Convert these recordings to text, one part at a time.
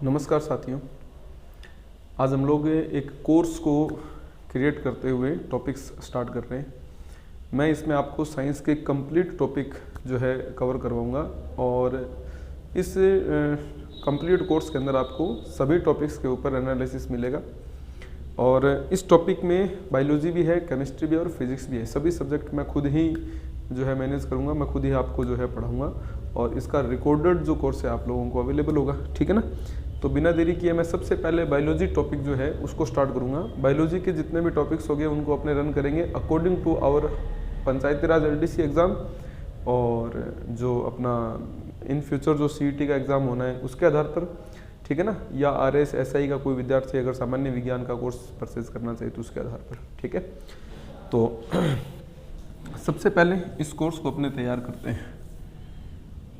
नमस्कार साथियों, आज हम लोग एक कोर्स को क्रिएट करते हुए टॉपिक्स स्टार्ट कर रहे हैं। मैं इसमें आपको साइंस के कंप्लीट टॉपिक जो है कवर करवाऊंगा और इस कंप्लीट कोर्स के अंदर आपको सभी टॉपिक्स के ऊपर एनालिसिस मिलेगा और इस टॉपिक में बायोलॉजी भी है, केमिस्ट्री भी है और फिजिक्स भी है। सभी सब्जेक्ट मैं खुद ही जो है मैनेज करूँगा, मैं खुद ही आपको जो है पढ़ाऊँगा और इसका रिकॉर्डेड जो कोर्स है आप लोगों को अवेलेबल होगा, ठीक है ना। तो बिना देरी किए मैं सबसे पहले बायोलॉजी टॉपिक जो है उसको स्टार्ट करूँगा। बायोलॉजी के जितने भी टॉपिक्स हो गए उनको अपने रन करेंगे according to our Panchayati Raj LDC exam और जो अपना इन फ्यूचर जो CET का एग्ज़ाम होना है उसके आधार पर, ठीक है ना, या RS SI का कोई विद्यार्थी अगर सामान्य विज्ञान का कोर्स परचेज करना चाहिए तो उसके आधार पर, ठीक है। तो सबसे पहले इस कोर्स को अपने तैयार करते हैं,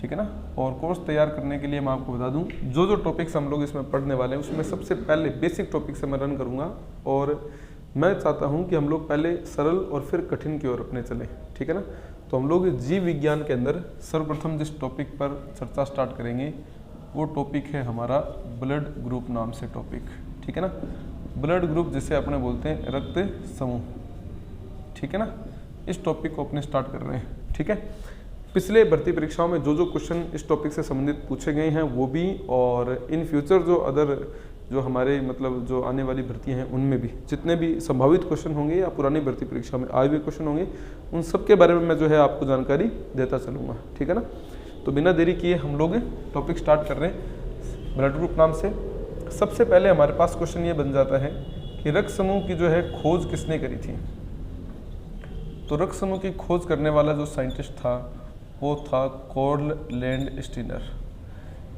ठीक है ना। और कोर्स तैयार करने के लिए मैं आपको बता दूं जो टॉपिक्स हम लोग इसमें पढ़ने वाले हैं उसमें सबसे पहले बेसिक टॉपिक से मैं रन करूंगा और मैं चाहता हूं कि हम लोग पहले सरल और फिर कठिन की ओर अपने चलें, ठीक है ना। तो हम लोग जीव विज्ञान के अंदर सर्वप्रथम जिस टॉपिक पर चर्चा स्टार्ट करेंगे वो टॉपिक है हमारा ब्लड ग्रुप नाम से टॉपिक, ठीक है ना। ब्लड ग्रुप जिसे अपने बोलते हैं रक्त समूह, ठीक है ना। इस टॉपिक को अपने स्टार्ट कर रहे हैं, ठीक है। पिछले भर्ती परीक्षाओं में जो क्वेश्चन इस टॉपिक से संबंधित पूछे गए हैं वो भी, और इन फ्यूचर जो अदर जो हमारे मतलब जो आने वाली भर्तियां हैं उनमें भी जितने भी संभावित क्वेश्चन होंगे या पुरानी भर्ती परीक्षा में आए हुए क्वेश्चन होंगे उन सब के बारे में मैं जो है आपको जानकारी देता चलूँगा, ठीक है ना। तो बिना देरी किए हम लोग टॉपिक स्टार्ट कर रहे हैं ब्लड ग्रुप नाम से। सबसे पहले हमारे पास क्वेश्चन ये बन जाता है कि रक्त समूह की जो है खोज किसने करी थी। तो रक्त समूह की खोज करने वाला जो साइंटिस्ट था वो था कार्ल लैंडस्टीनर।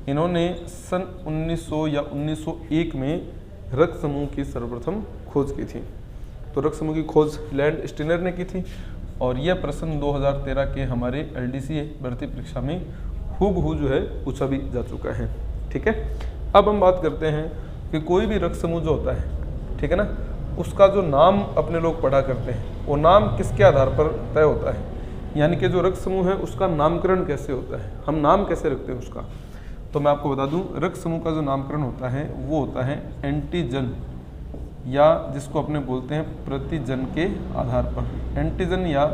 इन्होंने सन 1900 या 1901 में रक्त समूह की सर्वप्रथम खोज की थी। तो रक्त समूह की खोज लैंडस्टीनर ने की थी और यह प्रश्न 2013 के हमारे LDC भर्ती परीक्षा में हूबहू जो है पूछा भी जा चुका है, ठीक है। अब हम बात करते हैं कि कोई भी रक्त समूह जो होता है, ठीक है ना, उसका जो नाम अपने लोग पढ़ा करते हैं वो नाम किसके आधार पर तय होता है, यानी कि जो रक्त समूह है उसका नामकरण कैसे होता है, हम नाम कैसे रखते हैं उसका। तो मैं आपको बता दूं रक्त समूह का जो नामकरण होता है वो होता है एंटीजन, या जिसको अपने बोलते हैं प्रतिजन के आधार पर। एंटीजन या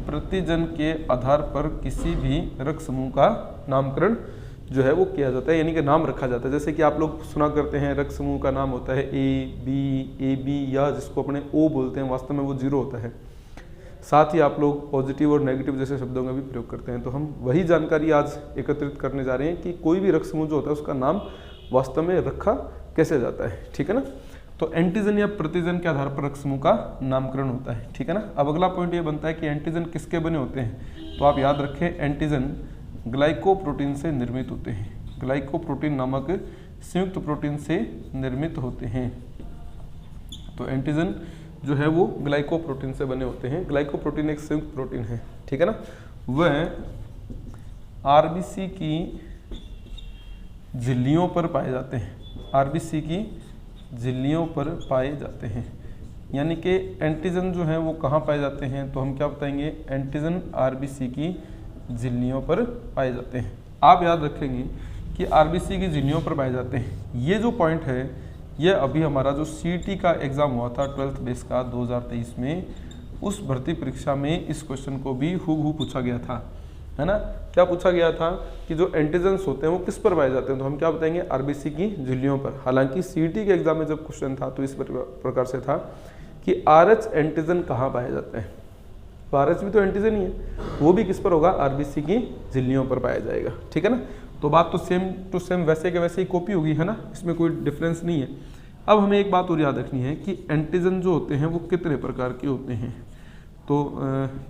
प्रतिजन के आधार पर किसी भी रक्त समूह का नामकरण जो है वो किया जाता है, यानी कि नाम रखा जाता है। जैसे कि आप लोग सुना करते हैं रक्त समूह का नाम होता है AB, या जिसको अपने O बोलते हैं, वास्तव में वो 0 होता है। साथ ही आप लोग पॉजिटिव और नेगेटिव जैसे शब्दों का भी प्रयोग करते हैं। तो हम वही जानकारी आज एकत्रित करने जा रहे हैं कि कोई भी रक्त समूह जो होता है उसका नाम वास्तव में रखा कैसे जाता है, ठीक है ना। तो एंटीजन या प्रतिजन के आधार पर रक्त समूह का नामकरण होता है, ठीक है ना। अब अगला पॉइंट ये बनता है कि एंटीजन किसके बने होते हैं। तो आप याद रखें एंटीजन ग्लाइकोप्रोटीन से निर्मित होते हैं। ग्लाइकोप्रोटीन नामक संयुक्त प्रोटीन से निर्मित होते हैं। तो एंटीजन जो है वो ग्लाइकोप्रोटीन से बने होते हैं। ग्लाइकोप्रोटीन एक संयुक्त प्रोटीन है, ठीक है ना। वह RBC की झिल्लियों पर पाए जाते हैं। RBC की झिल्लियों पर पाए जाते हैं, यानी कि एंटीजन जो है वो कहाँ पाए जाते हैं, तो हम क्या बताएंगे एंटीजन RBC की झिल्लियों पर पाए जाते हैं। आप याद रखेंगे कि RBC की झिल्लियों पर पाए जाते हैं। ये जो पॉइंट है ये अभी हमारा जो CET का एग्ज़ाम हुआ था 12th बेस का 2023 में, उस भर्ती परीक्षा में इस क्वेश्चन को भी हूबहू पूछा गया था, है ना। क्या पूछा गया था कि जो एंटीजन्स होते हैं वो किस पर पाए जाते हैं, तो हम क्या बताएंगे RBC की झिल्लियों पर। हालांकि CET के एग्जाम में जब क्वेश्चन था तो इस प्रकार से था कि RH एंटीजन कहाँ पाए जाते हैं। तो RH भी तो एंटीजन ही है, वो भी किस पर होगा, RBC की झिल्लियों पर पाया जाएगा, ठीक है ना। तो बात तो सेम टू सेम वैसे के वैसे ही कॉपी होगी, है ना, इसमें कोई डिफरेंस नहीं है। अब हमें एक बात और याद रखनी है कि एंटीजन जो होते हैं वो कितने प्रकार के होते हैं। तो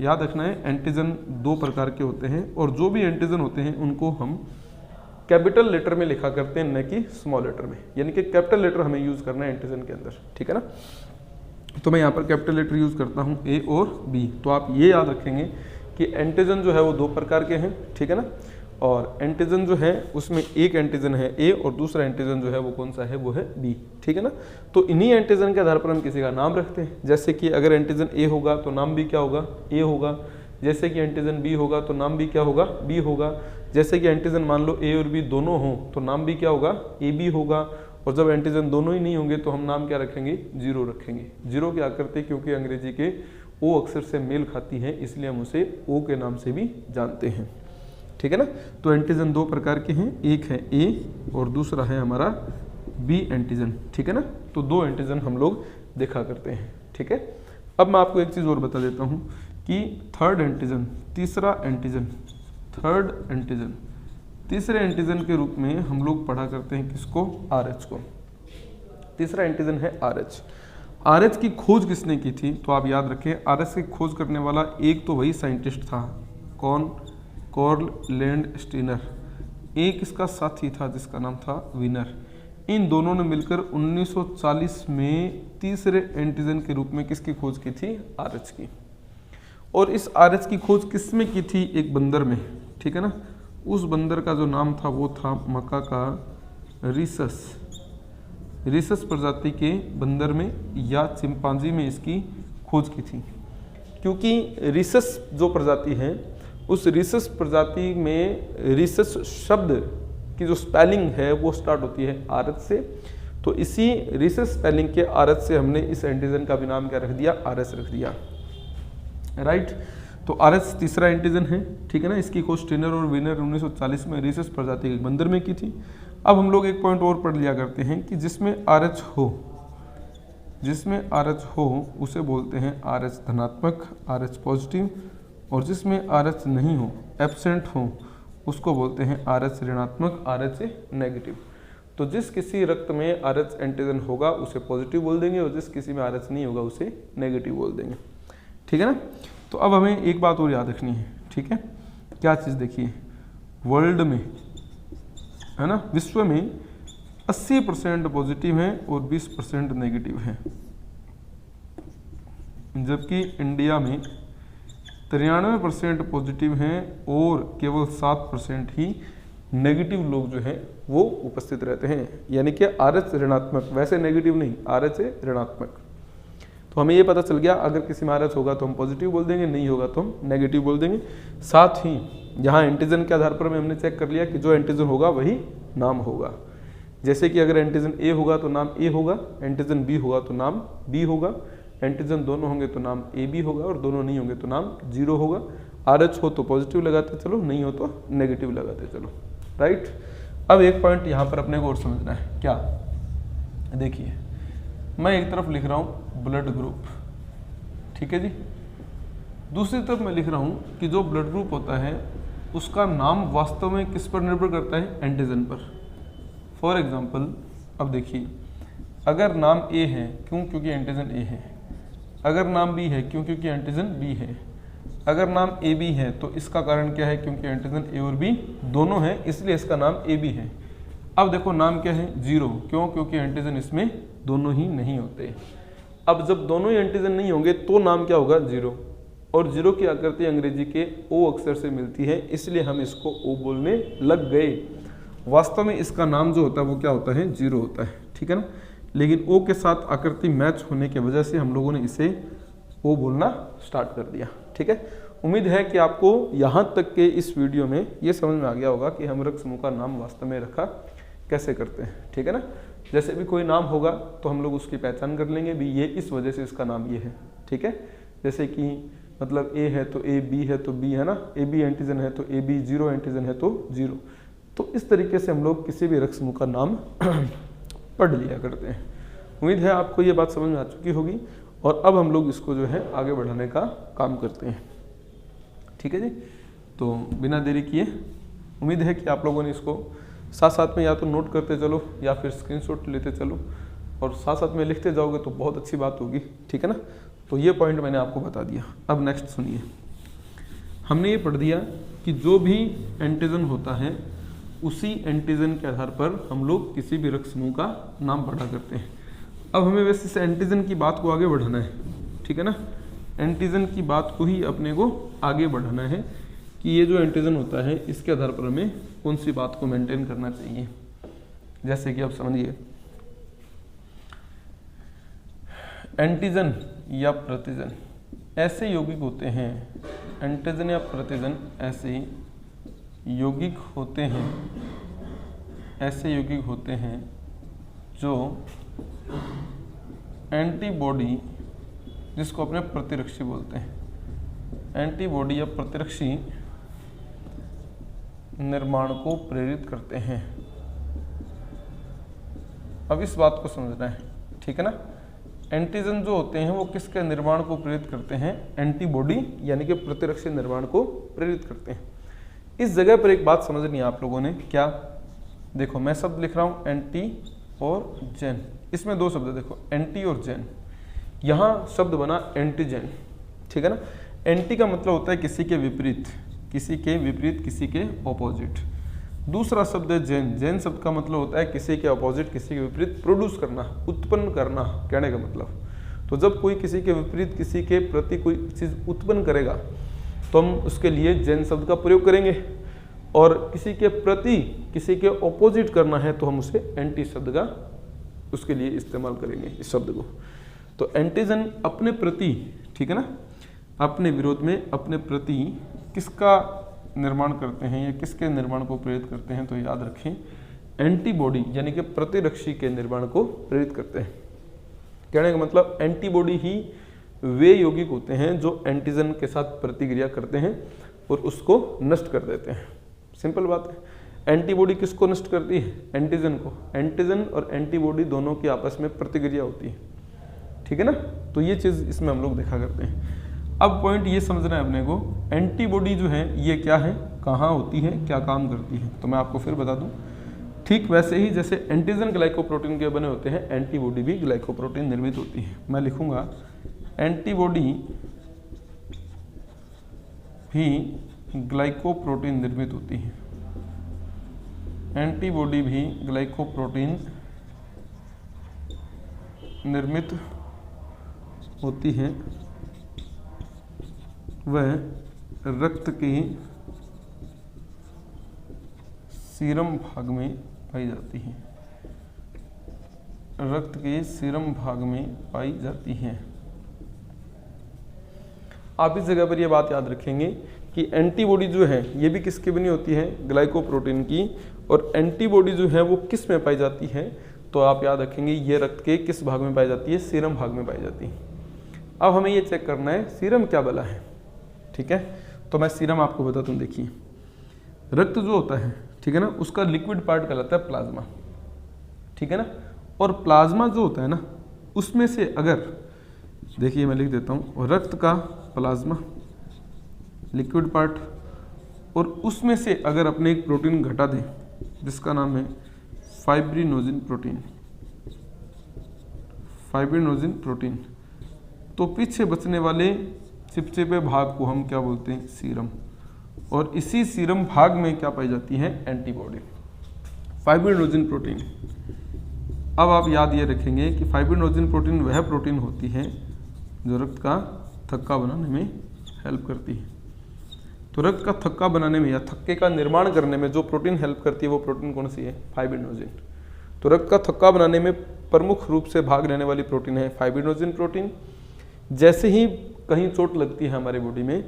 याद रखना है एंटीजन 2 प्रकार के होते हैं और जो भी एंटीजन होते हैं उनको हम कैपिटल लेटर में लिखा करते हैं, न कि स्मॉल लेटर में, यानी कि कैपिटल लेटर हमें यूज करना है एंटीजन के अंदर, ठीक है ना। तो मैं यहाँ पर कैपिटल लेटर यूज करता हूँ A और B। तो आप ये याद रखेंगे कि एंटीजन जो है वो 2 प्रकार के हैं, ठीक है ना। और एंटीजन जो है उसमें एक एंटीजन है A और दूसरा एंटीजन जो है वो कौन सा है, वो है B, ठीक है ना। तो इन्हीं एंटीजन के आधार पर हम किसी का नाम रखते हैं। जैसे कि अगर एंटीजन A होगा तो नाम भी क्या होगा, A होगा। जैसे कि एंटीजन B होगा तो नाम भी क्या होगा, B होगा। जैसे कि एंटीजन मान लो ए और बी दोनों हों तो नाम भी क्या होगा, ए बी होगा। और जब एंटीजन दोनों ही नहीं होंगे तो हम नाम क्या रखेंगे, जीरो रखेंगे। जीरो क्या करते हैं, क्योंकि अंग्रेजी के ओ अक्षर से मेल खाती है इसलिए हम उसे ओ के नाम से भी जानते हैं, ठीक है ना। तो एंटीजन दो प्रकार के हैं, एक है ए और दूसरा है हमारा बी एंटीजन, ठीक है ना। तो दो एंटीजन हम लोग देखा करते हैं, ठीक है। अब मैं आपको एक चीज़ और बता देता हूँ कि थर्ड एंटीजन, तीसरा एंटीजन, थर्ड एंटीजन, तीसरे एंटीजन के रूप में हम लोग पढ़ा करते हैं किसको, RH को। तीसरा एंटीजन है RH। RH की खोज किसने की थी, तो आप याद रखें RH की खोज करने वाला एक तो वही साइंटिस्ट था, कौन, कार्ल लैंडस्टीनर। एक इसका साथी था जिसका नाम था वीनर। इन दोनों ने मिलकर 1940 में तीसरे एंटीजन के रूप में किसकी खोज की थी, RH की। और इस RH की खोज किसमें की थी, एक बंदर में, ठीक है ना। उस बंदर का जो नाम था वो था मकाका रिसस। रिसस प्रजाति के बंदर में या चिंपांजी में इसकी खोज की थी। क्योंकि रिसस जो प्रजाति है उस रिसस प्रजाति में रिसस शब्द की जो स्पेलिंग है वो स्टार्ट होती है RH से। तो इसी रिसस स्पेलिंग के RH से हमने इस एंटीजन का भी नाम क्या रख दिया, RS रख दिया, राइट। तो RS तीसरा एंटीजन है, ठीक है ना। इसकी खोज स्टीनर और वीनर 1940 में रिसस प्रजाति के बंदर में की थी। अब हम लोग एक पॉइंट और पढ़ लिया करते हैं कि जिसमें RH हो, जिसमें RH हो उसे बोलते हैं RH धनात्मक, RH पॉजिटिव, और जिसमें RH नहीं हो, एब्सेंट हो, उसको बोलते हैं RH ऋणात्मक, RH नेगेटिव। तो जिस किसी रक्त में RH एंटीजन होगा उसे पॉजिटिव बोल देंगे और जिस किसी में RH नहीं होगा उसे नेगेटिव बोल देंगे, ठीक है ना। तो अब हमें एक बात और याद रखनी है, ठीक है। क्या चीज़, देखिए वर्ल्ड में, है ना, विश्व में 80% पॉजिटिव हैं और 20% नेगेटिव हैं, जबकि इंडिया में 93% पॉजिटिव हैं और केवल 7% ही नेगेटिव लोग जो हैं वो उपस्थित रहते हैं। यानी कि RH ऋणात्मक, वैसे नेगेटिव नहीं, RH है ऋणात्मक। तो हमें ये पता चल गया अगर किसी में RH होगा तो हम पॉजिटिव बोल देंगे, नहीं होगा तो हम नेगेटिव बोल देंगे। साथ ही यहाँ एंटीजन के आधार पर हमने चेक कर लिया कि जो एंटीजन होगा वही नाम होगा। जैसे कि अगर एंटीजन A होगा तो नाम A होगा, एंटीजन B होगा तो नाम B होगा, एंटीजन दोनों होंगे तो नाम AB होगा और दोनों नहीं होंगे तो नाम 0 होगा। RH हो तो पॉजिटिव लगाते चलो, नहीं हो तो नेगेटिव लगाते चलो, राइट। अब एक पॉइंट यहाँ पर अपने को और समझना है, क्या, देखिए मैं एक तरफ लिख रहा हूँ ब्लड ग्रुप, ठीक है जी, दूसरी तरफ मैं लिख रहा हूँ कि जो ब्लड ग्रुप होता है उसका नाम वास्तव में किस पर निर्भर करता है, एंटीजन पर। फॉर एग्जाम्पल अब देखिए, अगर नाम A है, क्यों, क्योंकि एंटीजन A है। अगर नाम B है, क्यों, क्योंकि एंटीजन B है। अगर नाम AB है तो इसका कारण क्या है, क्योंकि एंटीजन A और B दोनों हैं इसलिए इसका नाम AB है। अब देखो नाम क्या है, 0, क्यों, क्योंकि एंटीजन इसमें दोनों ही नहीं होते। अब जब दोनों ही एंटीजन नहीं होंगे तो नाम क्या होगा, 0, और 0 की आकृति अंग्रेजी के O अक्षर से मिलती है इसलिए हम इसको O बोलने लग गए। वास्तव में इसका नाम जो होता है वो क्या होता है, 0 होता है, ठीक है ना। लेकिन O के साथ आकृति मैच होने की वजह से हम लोगों ने इसे O बोलना स्टार्ट कर दिया, ठीक है। उम्मीद है कि आपको यहाँ तक के इस वीडियो में ये समझ में आ गया होगा कि हम रक्त समूह का नाम वास्तव में रखा कैसे करते हैं, ठीक है ना। जैसे भी कोई नाम होगा तो हम लोग उसकी पहचान कर लेंगे भी, ये इस वजह से इसका नाम ये है, ठीक है। जैसे कि मतलब A है तो A, B है तो B, है ना, AB एंटीजन है तो AB, 0 एंटीजन है तो 0। तो इस तरीके से हम लोग किसी भी रक्त समूह का नाम पढ़ लिया करते हैं। उम्मीद है आपको ये बात समझ में आ चुकी होगी और अब हम लोग इसको जो है आगे बढ़ाने का काम करते हैं, ठीक है जी। तो बिना देरी किए उम्मीद है कि आप लोगों ने इसको साथ साथ में या तो नोट करते चलो या फिर स्क्रीनशॉट लेते चलो और साथ साथ में लिखते जाओगे तो बहुत अच्छी बात होगी, ठीक है ना। तो ये पॉइंट मैंने आपको बता दिया। अब नेक्स्ट सुनिए, हमने ये पढ़ दिया कि जो भी एंटीजन होता है उसी एंटीजन के आधार पर हम लोग किसी भी रक्त समूह का नाम पढ़ा करते हैं। अब हमें वैसे इस एंटीजन की बात को आगे बढ़ाना है, ठीक है ना। एंटीजन की बात को ही अपने को आगे बढ़ाना है कि ये जो एंटीजन होता है इसके आधार पर हमें कौन सी बात को मेंटेन करना चाहिए। जैसे कि आप समझिए, एंटीजन या प्रतिजन ऐसे यौगिक होते हैं, एंटीजन या प्रतिजन ऐसे यौगिक होते हैं, ऐसे यौगिक होते हैं जो एंटीबॉडी, जिसको अपने प्रतिरक्षी बोलते हैं, एंटीबॉडी या प्रतिरक्षी निर्माण को प्रेरित करते हैं। अब इस बात को समझना है, ठीक है ना। एंटीजन जो होते हैं वो किसके निर्माण को प्रेरित करते हैं? एंटीबॉडी यानी कि प्रतिरक्षी निर्माण को प्रेरित करते हैं। इस जगह पर एक बात समझनी है आप लोगों ने, क्या? देखो मैं शब्द लिख रहा हूं एंटी और जेन, इसमें दो शब्द देखो, एंटी और जेन। यहाँ शब्द बना एंटीजेन, ठीक है ना। एंटी का मतलब होता है किसी के विपरीत, किसी के विपरीत, किसी के ऑपोजिट। दूसरा शब्द है जेन। जेन शब्द का मतलब होता है किसी के ऑपोजिट, किसी के विपरीत प्रोड्यूस करना, उत्पन्न करना, कहने का मतलब। तो जब कोई किसी के विपरीत, किसी के प्रति कोई चीज उत्पन्न करेगा तो हम उसके लिए जेन शब्द का प्रयोग करेंगे, और किसी के प्रति, किसी के ऑपोजिट करना है तो हम उसे एंटी शब्द का उसके लिए इस्तेमाल करेंगे, इस शब्द को। तो एंटीजन अपने प्रति, ठीक है ना, अपने विरोध में अपने प्रति किसका निर्माण करते हैं या किसके निर्माण को प्रेरित करते हैं? तो याद रखें, एंटीबॉडी यानी कि प्रतिरक्षी के निर्माण को प्रेरित करते हैं। कहने का मतलब एंटीबॉडी ही वे यौगिक होते हैं जो एंटीजन के साथ प्रतिक्रिया करते हैं और उसको नष्ट कर देते हैं। सिंपल बात है। एंटीबॉडी किसको नष्ट करती है? एंटीजन को। एंटीजन और एंटीबॉडी दोनों की आपस में प्रतिक्रिया होती है, ठीक है ना। तो ये चीज इसमें हम लोग देखा करते हैं। अब पॉइंट ये समझना है अपने को, एंटीबॉडी जो है ये क्या है, कहाँ होती है, क्या काम करती है? तो मैं आपको फिर बता दूं, ठीक वैसे ही जैसे एंटीजन ग्लाइकोप्रोटीन के बने होते हैं, एंटीबॉडी भी ग्लाइकोप्रोटीन निर्मित होती है। मैं लिखूंगा एंटीबॉडी भी ग्लाइकोप्रोटीन निर्मित होती है। एंटीबॉडी भी ग्लाइकोप्रोटीन निर्मित होती है, वह रक्त के सीरम भाग में पाई जाती है, रक्त के सीरम भाग में पाई जाती है। आप इस जगह पर यह बात याद रखेंगे कि एंटीबॉडी जो है ये भी किसकी बनी होती है? ग्लाइकोप्रोटीन की। और एंटीबॉडी जो है वो किस में पाई जाती है? तो आप याद रखेंगे ये रक्त के किस भाग में पाई जाती है? सीरम भाग में पाई जाती है। अब हमें ये चेक करना है सीरम क्या बला है, ठीक है। तो मैं सीरम आपको बताता हूँ। देखिए रक्त जो होता है, ठीक है ना, उसका लिक्विड पार्ट कहलाता है प्लाज्मा, ठीक है ना। और प्लाज्मा जो होता है ना, उसमें से अगर, देखिए मैं लिख देता हूँ, रक्त का प्लाज्मा लिक्विड पार्ट, और उसमें से अगर अपने एक प्रोटीन घटा दें जिसका नाम है फाइब्रिनोजिन प्रोटीन, फाइब्रिनोजिन प्रोटीन, तो पीछे बचने वाले चिपचिपे भाग को हम क्या बोलते हैं? सीरम। और इसी सीरम भाग में क्या पाई जाती है? Antibody, fibrinogen protein. अब आप याद ये रखेंगे कि फाइब्रिनोजिन प्रोटीन वह प्रोटीन होती है जो रक्त का थक्का बनाने में हेल्प करती है। तो रक्त का थक्का बनाने में या थक्के का निर्माण करने में जो प्रोटीन हेल्प करती है वो प्रोटीन कौन सी है? फाइब्रिनोजिन। तो रक्त का थक्का बनाने में प्रमुख रूप से भाग लेने वाली प्रोटीन है फाइब्रिनोजिन प्रोटीन। जैसे ही कहीं चोट लगती है हमारे बॉडी में,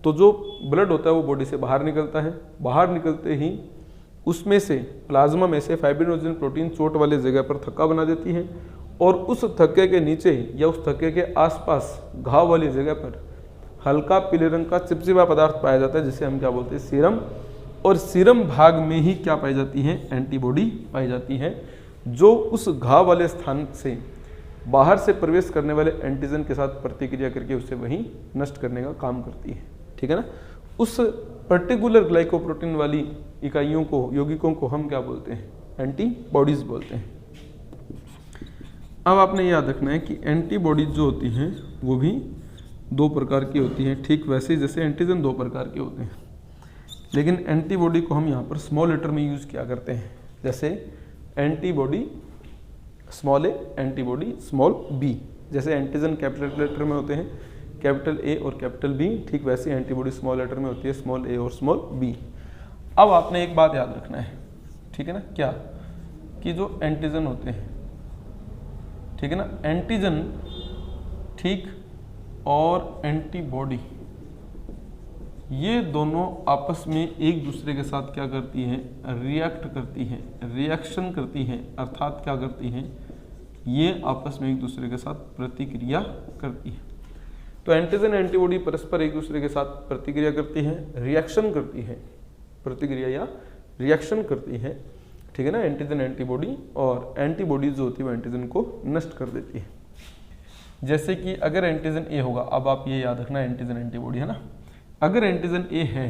तो जो ब्लड होता है वो बॉडी से बाहर निकलता है। बाहर निकलते ही उसमें से, प्लाज्मा में से फाइब्रिनोजिन प्रोटीन चोट वाले जगह पर थक्का बना देती है, और उस थक्के के नीचे या उस थक्के के आसपास घाव वाली जगह पर हल्का पीले रंग का चिपचिपा पदार्थ पाया जाता है जिसे हम क्या बोलते हैं? सीरम। और सीरम भाग में ही क्या पाई जाती है? एंटीबॉडी पाई जाती है, जो उस घाव वाले स्थान से बाहर से प्रवेश करने वाले एंटीजन के साथ प्रतिक्रिया करके उसे वहीं नष्ट करने का काम करती है, ठीक है ना। उस पर्टिकुलर ग्लाइकोप्रोटीन वाली इकाइयों को, यौगिकों को हम क्या बोलते हैं? एंटीबॉडीज बोलते हैं। अब आपने याद रखना है कि एंटीबॉडीज जो होती हैं वो भी दो प्रकार की होती हैं, ठीक वैसे ही जैसे एंटीजन दो प्रकार के होते हैं। लेकिन एंटीबॉडी को हम यहाँ पर स्मॉल लेटर में यूज किया करते हैं, जैसे एंटीबॉडी स्मॉल ए, एंटीबॉडी स्मॉल बी। जैसे एंटीजन कैपिटल लेटर में होते हैं, कैपिटल ए और कैपिटल बी, ठीक वैसे एंटीबॉडी स्मॉल लेटर में होती है, स्मॉल ए और स्मॉल बी। अब आपने एक बात याद रखना है, ठीक है ना, क्या? कि जो एंटीजन होते हैं, ठीक है ना, एंटीजन ठीक और एंटीबॉडी ये दोनों आपस में एक दूसरे के साथ क्या करती हैं, रिएक्ट करती हैं, रिएक्शन करती हैं, अर्थात क्या करती हैं, ये आपस में एक दूसरे के साथ प्रतिक्रिया करती है। तो एंटीजन एंटीबॉडी परस्पर एक दूसरे के साथ प्रतिक्रिया करती है, रिएक्शन करती है, प्रतिक्रिया या रिएक्शन करती है, ठीक है ना, एंटीजन एंटीबॉडी, और एंटीबॉडी जो होती है वो एंटीजन को नष्ट कर देती है। जैसे कि अगर एंटीजन ए होगा, अब आप ये याद रखना एंटीजन एंटीबॉडी है ना, अगर एंटीजन ए है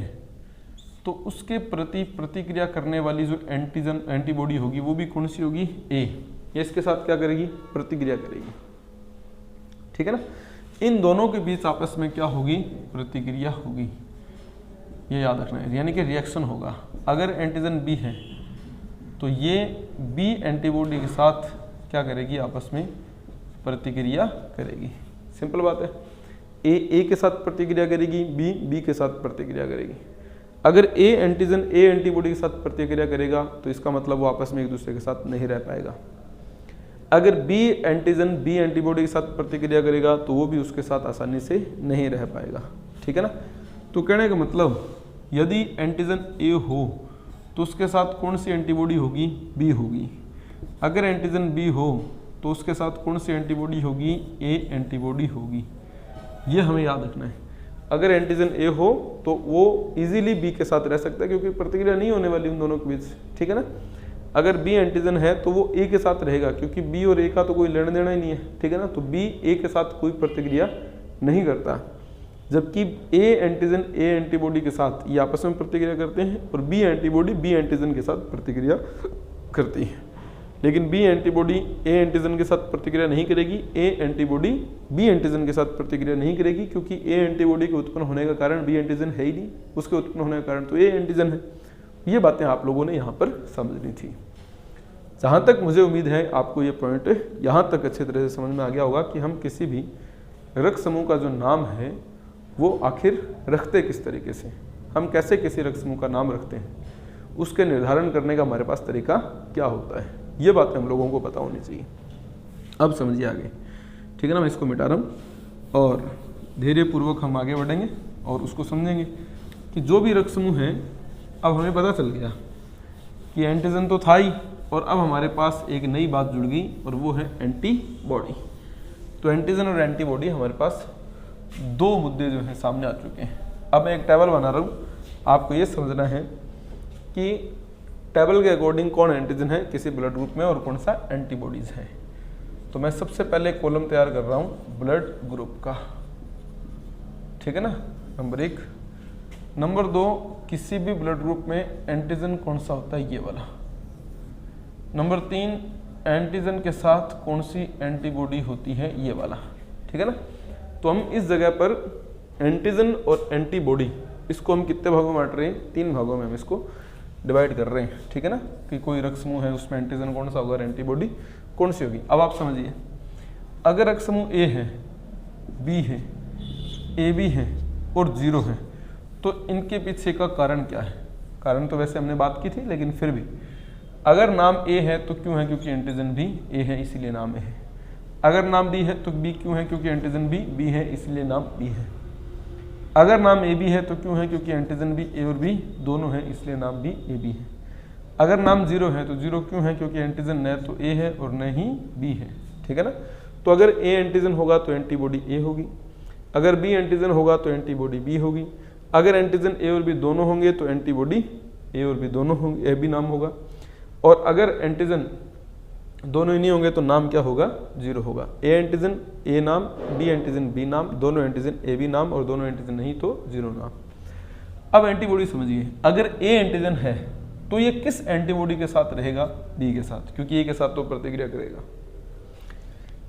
तो उसके प्रति प्रतिक्रिया करने वाली जो एंटीजन एंटीबॉडी होगी वो भी कौन सी होगी, ए, ये इसके साथ क्या करेगी, प्रतिक्रिया करेगी, ठीक है ना। इन दोनों के बीच आपस में क्या होगी, प्रतिक्रिया होगी, ये याद रखना है, यानी कि रिएक्शन होगा। अगर एंटीजन बी है तो ये बी एंटीबॉडी के साथ क्या करेगी, आपस में प्रतिक्रिया करेगी। सिंपल बात है, ए के साथ प्रतिक्रिया करेगी, बी के साथ प्रतिक्रिया करेगी। अगर ए एंटीजन ए एंटीबॉडी के साथ प्रतिक्रिया करेगा तो इसका मतलब वो आपस में एक दूसरे के साथ नहीं रह पाएगा। अगर बी एंटीजन बी एंटीबॉडी के साथ प्रतिक्रिया करेगा तो वो भी उसके साथ आसानी से नहीं रह पाएगा, ठीक है ना। तो कहने का मतलब यदि एंटीजन ए हो तो उसके साथ कौन सी एंटीबॉडी होगी, बी होगी। अगर एंटीजन बी हो तो उसके साथ कौन सी एंटीबॉडी होगी, ए एंटीबॉडी होगी। ये हमें याद रखना है। अगर एंटीजन ए हो तो वो इजीली बी के साथ रह सकता है क्योंकि प्रतिक्रिया नहीं होने वाली उन दोनों के बीच, ठीक है ना। अगर बी एंटीजन है तो वो ए के साथ रहेगा क्योंकि बी और ए का तो कोई लेना देना ही नहीं है, ठीक है ना। तो बी ए के साथ कोई प्रतिक्रिया नहीं करता, जबकि ए एंटीजन ए एंटीबॉडी के साथ ये आपस में प्रतिक्रिया करते हैं और बी एंटीबॉडी बी एंटीजन के साथ प्रतिक्रिया करती है। लेकिन बी एंटीबॉडी ए एंटीजन के साथ प्रतिक्रिया नहीं करेगी, ए एंटीबॉडी बी एंटीजन के साथ प्रतिक्रिया नहीं करेगी क्योंकि ए एंटीबॉडी के उत्पन्न होने का कारण बी एंटीजन है ही नहीं, उसके उत्पन्न होने का कारण तो ए एंटीजन है। ये बातें आप लोगों ने यहाँ पर समझनी थी। जहाँ तक मुझे उम्मीद है आपको ये पॉइंट यहाँ तक अच्छे तरह से समझ में आ गया होगा कि हम किसी भी रक्त समूह का जो नाम है वो आखिर रखते किस तरीके से, हम कैसे किसी रक्त समूह का नाम रखते हैं, उसके निर्धारण करने का हमारे पास तरीका क्या होता है, ये बातें हम लोगों को पता होनी चाहिए। अब समझिए आगे, ठीक है ना। मैं इसको मिटा रहा हूँ और धैर्य पूर्वक हम आगे बढ़ेंगे और उसको समझेंगे कि जो भी रक्त समूह है, अब हमें पता चल गया कि एंटीजन तो था ही और अब हमारे पास एक नई बात जुड़ गई और वो है एंटीबॉडी। तो एंटीजन और एंटीबॉडी हमारे पास दो मुद्दे जो हैं सामने आ चुके हैं। अब मैं एक टेबल बना रहा हूँ, आपको ये समझना है कि टेबल के अकॉर्डिंग कौन एंटीजन है किसी ब्लड ग्रुप में और कौन सा एंटीबॉडीज है। तो मैं सबसे पहले कॉलम तैयार कर रहा हूँ ब्लड ग्रुप का, ठीक है ना, नंबर 1। नंबर 2, किसी भी ब्लड ग्रुप में एंटीजन कौन सा होता है, ये वाला। नंबर 3, एंटीजन के साथ कौन सी एंटीबॉडी होती है, ये वाला, ठीक है ना। तो हम इस जगह पर एंटीजन और एंटीबॉडी इसको हम कितने भागों में बांट रहे हैं, 3 भागों में हम इसको डिवाइड कर रहे हैं, ठीक है ना। कि कोई रक्त समूह है उसमें एंटीजन कौन सा होगा और एंटीबॉडी कौन सी होगी। अब आप समझिए, अगर रक्त समूह ए है, बी है, ए बी है और 0 है तो इनके पीछे का कारण क्या है। कारण तो वैसे हमने बात की थी, लेकिन फिर भी अगर नाम ए है तो क्यों है, क्योंकि एंटीजन भी ए है इसीलिए नाम ए है। अगर नाम बी है तो बी क्यों है, क्योंकि एंटीजन भी बी है इसलिए नाम बी है। अगर नाम ए बी है तो क्यों है, क्योंकि एंटीजन भी ए और बी दोनों है इसलिए नाम भी ए बी है। अगर नाम 0 है तो 0 क्यों है, क्योंकि एंटीजन न तो ए है और न ही बी है, ठीक है ना। तो अगर ए एंटीजन होगा तो एंटीबॉडी ए होगी, अगर बी एंटीजन होगा तो एंटीबॉडी बी होगी। अगर एंटीजन ए और बी दोनों होंगे तो एंटीबॉडी ए और बी दोनों होंगे, ए बी नाम होगा। और अगर एंटीजन दोनों ही नहीं होंगे तो नाम क्या होगा, 0 होगा। ए एंटीजन ए नाम, बी एंटीजन बी नाम, दोनों एंटीजन ए बी नाम और दोनों एंटीजन नहीं तो 0 नाम। अब एंटीबॉडी समझिए, अगर ए एंटीजन है तो ये किस एंटीबॉडी के साथ रहेगा, बी के साथ, क्योंकि ए के साथ तो प्रतिक्रिया करेगा।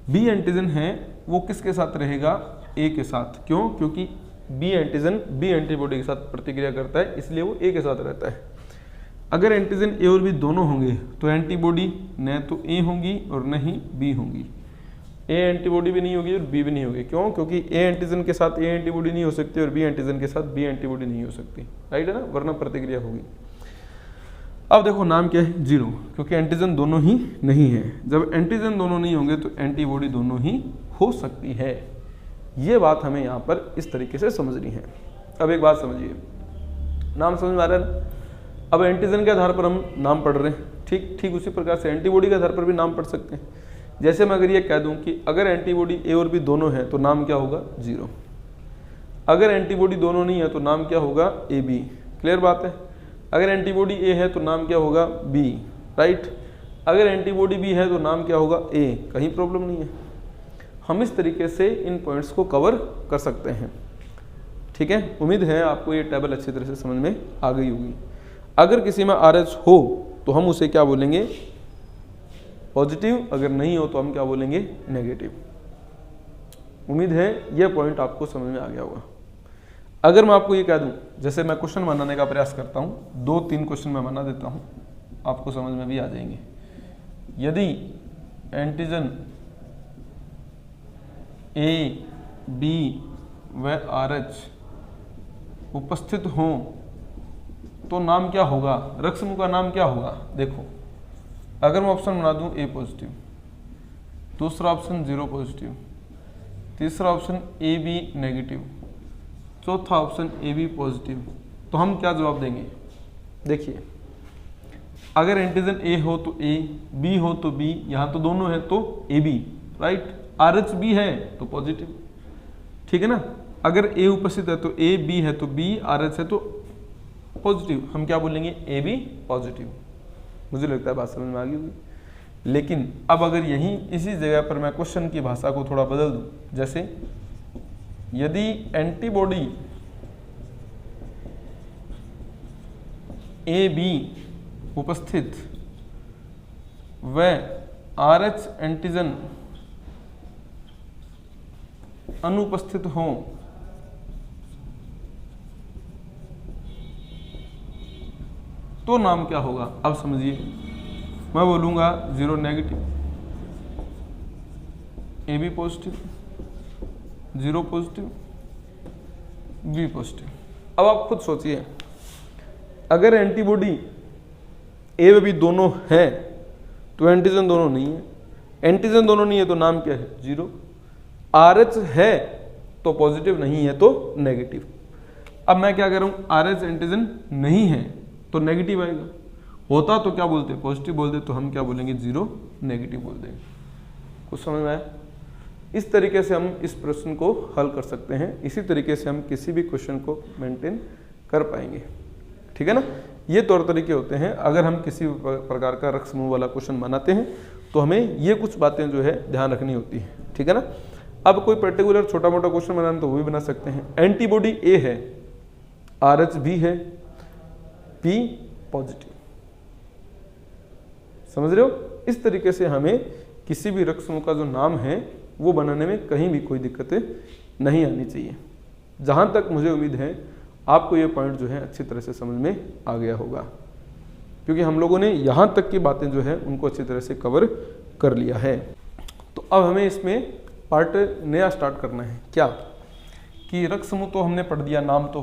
बी एंटीजन है वो किसके साथ रहेगा, ए के साथ। क्यों, क्योंकि बी एंटीजन बी एंटीबॉडी के साथ प्रतिक्रिया करता है इसलिए वो ए के साथ रहता है। अगर एंटीजन ए और बी दोनों होंगे तो एंटीबॉडी न तो ए होंगी और न ही बी होंगी। ए एंटीबॉडी भी नहीं होगी और बी भी नहीं होगी। क्यों, क्योंकि ए एंटीजन के साथ ए एंटीबॉडी नहीं हो सकती और बी एंटीजन के साथ बी एंटीबॉडी नहीं हो सकती, राइट है ना, वरना प्रतिक्रिया होगी। अब देखो नाम क्या है, 0, क्योंकि एंटीजन दोनों ही नहीं है। जब एंटीजन दोनों नहीं होंगे तो एंटीबॉडी दोनों ही हो सकती है। ये बात हमें यहाँ पर इस तरीके से समझनी है। अब एक बात समझिए, नाम समझ में आ रहा है ना? अब एंटीजन के आधार पर हम नाम पढ़ रहे हैं, ठीक उसी प्रकार से एंटीबॉडी के आधार पर भी नाम पढ़ सकते हैं। जैसे मैं अगर ये कह दूं कि अगर एंटीबॉडी ए और बी दोनों हैं तो नाम क्या होगा? 0। अगर एंटीबॉडी दोनों नहीं है तो नाम क्या होगा? A B. क्लियर बात है? अगर एंटीबॉडी ए है तो नाम क्या होगा? बी। राइट? अगर एंटीबॉडी बी है तो नाम क्या होगा? ए। कहीं प्रॉब्लम नहीं है। हम इस तरीके से इन पॉइंट्स को कवर कर सकते हैं। ठीक है, उम्मीद है आपको ये टेबल अच्छी तरह से समझ में आ गई होगी। अगर किसी में RH हो तो हम उसे क्या बोलेंगे? पॉजिटिव। अगर नहीं हो तो हम क्या बोलेंगे? नेगेटिव। उम्मीद है यह पॉइंट आपको समझ में आ गया होगा। अगर मैं आपको ये कह दूं, जैसे मैं क्वेश्चन बनाने का प्रयास करता हूं, 2-3 क्वेश्चन मैं बना देता हूं, आपको समझ में भी आ जाएंगे। यदि एंटीजन ए, बी व RH उपस्थित हों तो नाम क्या होगा? रक्त समूह का नाम क्या होगा? देखो, अगर मैं ऑप्शन बना दूं A पॉजिटिव, दूसरा ऑप्शन 0 पॉजिटिव, तीसरा ऑप्शन AB नेगेटिव, चौथा ऑप्शन AB पॉजिटिव, तो हम क्या जवाब देंगे? देखिए, अगर एंटीजन A हो तो A, B हो तो B, यहाँ तो दोनों है तो AB, राइट? RH B है तो पॉजिटिव। ठीक है ना? अगर A उपस्थित है तो A, B है तो B, RH है तो पॉजिटिव। हम क्या बोलेंगे? AB positive. मुझे लगता है बात समझ में आ गई होगी। लेकिन अब अगर यहीं इसी जगह पर मैं क्वेश्चन की भाषा को थोड़ा बदल दूं, जैसे यदि एंटीबॉडी AB उपस्थित व RH एंटीजन अनुपस्थित हों तो नाम क्या होगा? अब समझिए, मैं बोलूंगा 0 negative, AB positive, 0 positive, B positive. अब आप खुद सोचिए, अगर एंटीबॉडी A व B दोनों है तो एंटीजन दोनों नहीं है। एंटीजन दोनों नहीं है तो नाम क्या है? 0। RH है तो पॉजिटिव, नहीं है तो नेगेटिव। अब मैं क्या कर रहा हूं? RH एंटीजन नहीं है तो नेगेटिव आएगा, होता तो क्या बोलते? पॉजिटिव बोलते, तो हम क्या बोलेंगे? 0 नेगेटिव बोल देंगे। कुछ समझ में आया? इस तरीके से हम इस प्रश्न को हल कर सकते हैं। इसी तरीके से हम किसी भी क्वेश्चन को मेंटेन कर पाएंगे। ठीक है ना? ये तौर तरीके होते हैं। अगर हम किसी प्रकार का रक्त समूह वाला क्वेश्चन बनाते हैं तो हमें ये कुछ बातें जो है ध्यान रखनी होती है। ठीक है ना? अब कोई पर्टिकुलर छोटा मोटा क्वेश्चन बनाना तो वो भी बना सकते हैं। एंटीबॉडी ए है, RH भी है, P पॉजिटिव। समझ रहे हो? इस तरीके से हमें किसी भी रक्त समूह का जो नाम है वो बनाने में कहीं भी कोई दिक्कतें नहीं आनी चाहिए। जहां तक मुझे उम्मीद है आपको ये पॉइंट जो है अच्छी तरह से समझ में आ गया होगा, क्योंकि हम लोगों ने यहां तक की बातें जो है उनको अच्छी तरह से कवर कर लिया है। तो अब हमें इसमें पार्ट नया स्टार्ट करना है। क्या कि रक्त समूह तो हमने पढ़ दिया, नाम तो।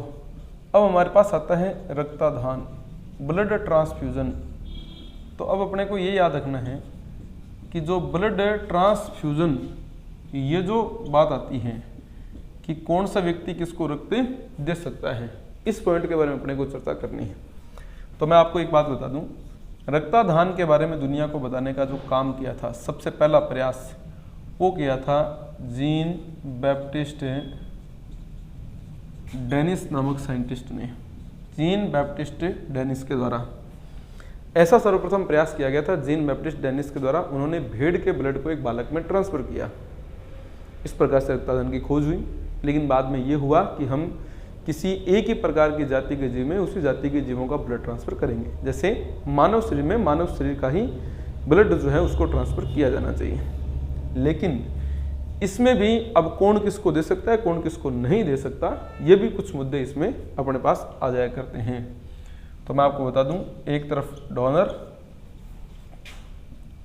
अब हमारे पास आता है रक्ताधान, ब्लड ट्रांसफ्यूज़न। तो अब अपने को ये याद रखना है कि जो ब्लड ट्रांसफ्यूज़न, ये जो बात आती है कि कौन सा व्यक्ति किसको रक्त दे सकता है, इस पॉइंट के बारे में अपने को चर्चा करनी है। तो मैं आपको एक बात बता दूं, रक्ताधान के बारे में दुनिया को बताने का जो काम किया था, सबसे पहला प्रयास वो किया था जीन बैप्टिस्ट डेनिस नामक साइंटिस्ट ने। जीन बैप्टिस्ट डेनिस के द्वारा ऐसा सर्वप्रथम प्रयास किया गया था। जीन बैप्टिस्ट डेनिस के द्वारा उन्होंने भेड़ के ब्लड को एक बालक में ट्रांसफर किया। इस प्रकार से रक्ताधान की खोज हुई। लेकिन बाद में ये हुआ कि हम किसी एक ही प्रकार की जाति के जीव में उसी जाति के जीवों का ब्लड ट्रांसफर करेंगे। जैसे मानव शरीर में मानव शरीर का ही ब्लड जो है उसको ट्रांसफर किया जाना चाहिए। लेकिन इसमें भी अब कौन किसको दे सकता है, कौन किसको नहीं दे सकता, ये भी कुछ मुद्दे इसमें अपने पास आ जाया करते हैं। तो मैं आपको बता दूं, एक तरफ डोनर,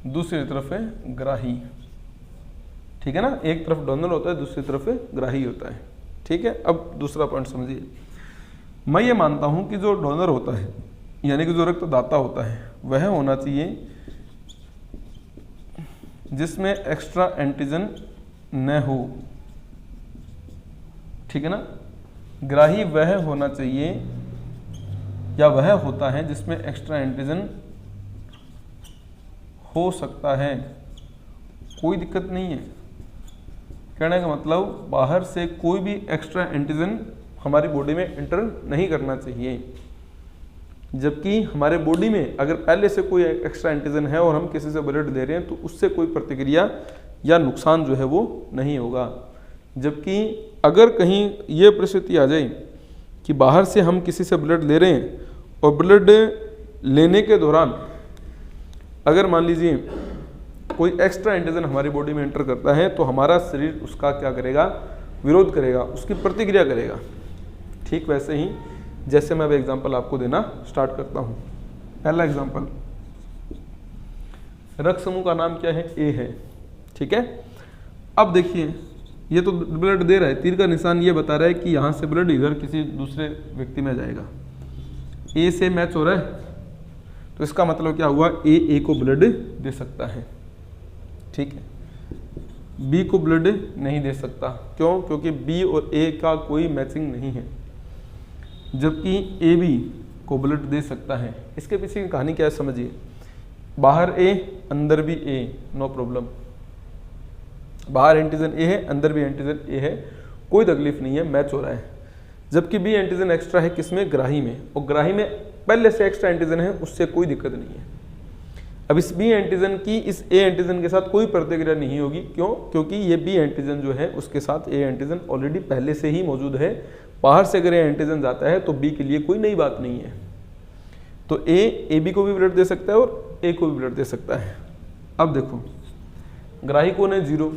दूसरी तरफ है ग्राही। ठीक है ना? एक तरफ डोनर होता है, दूसरी तरफ ग्राही होता है। ठीक है? अब दूसरा पॉइंट समझिए। मैं ये मानता हूं कि जो डोनर होता है, यानी कि जो रक्तदाता होता है, वह होना चाहिए जिसमें एक्स्ट्रा एंटीजन न हो। ठीक है ना? ग्राही वह होना चाहिए या वह होता है जिसमें एक्स्ट्रा एंटीजन हो सकता है, कोई दिक्कत नहीं है। कहने का मतलब बाहर से कोई भी एक्स्ट्रा एंटीजन हमारी बॉडी में एंटर नहीं करना चाहिए। जबकि हमारे बॉडी में अगर पहले से कोई एक्स्ट्रा एंटीजन है और हम किसी से ब्लड ले रहे हैं तो उससे कोई प्रतिक्रिया या नुकसान जो है वो नहीं होगा। जबकि अगर कहीं ये परिस्थिति आ जाए कि बाहर से हम किसी से ब्लड ले रहे हैं और ब्लड लेने के दौरान अगर मान लीजिए कोई एक्स्ट्रा एंटीजन हमारी बॉडी में एंटर करता है तो हमारा शरीर उसका क्या करेगा, विरोध करेगा, उसकी प्रतिक्रिया करेगा। ठीक वैसे ही जैसे मैं अब एग्जांपल आपको देना स्टार्ट करता हूं। पहला एग्जांपल, रक्त समूह का नाम क्या है, ए है। ठीक है, अब देखिए ये तो ब्लड दे रहा है, तीर का निशान ये बता रहा है कि यहां से ब्लड इधर किसी दूसरे व्यक्ति में जाएगा। ए से मैच हो रहा है तो इसका मतलब क्या हुआ, ए को ब्लड दे सकता है। ठीक है, बी को ब्लड नहीं दे सकता। क्यों? क्योंकि बी और ए का कोई मैचिंग नहीं है। जबकि ए बी को ब्लड दे सकता है। इसके पीछे की कहानी क्या है समझिए। बाहर ए अंदर भी ए, नो प्रॉब्लम। बाहर एंटीजन ए है, अंदर भी एंटीजन ए है, कोई तकलीफ नहीं है, मैच हो रहा है। जबकि बी एंटीजन एक्स्ट्रा है किसमें, ग्राही में, और ग्राही में पहले से एक्स्ट्रा एंटीजन है, उससे कोई दिक्कत नहीं है। अब इस बी एंटीजन की इस ए एंटीजन के साथ कोई प्रतिक्रिया नहीं होगी। क्यों? क्योंकि ये बी एंटीजन जो है उसके साथ ए एंटीजन ऑलरेडी पहले से ही मौजूद है। बाहर से अगर ए एंटीजन जाता है तो बी के लिए कोई नई बात नहीं है। तो ए बी को भी ब्लड दे सकता है और ए को भी ब्लड दे सकता है। अब देखो ग्राही कौन है, जीरो।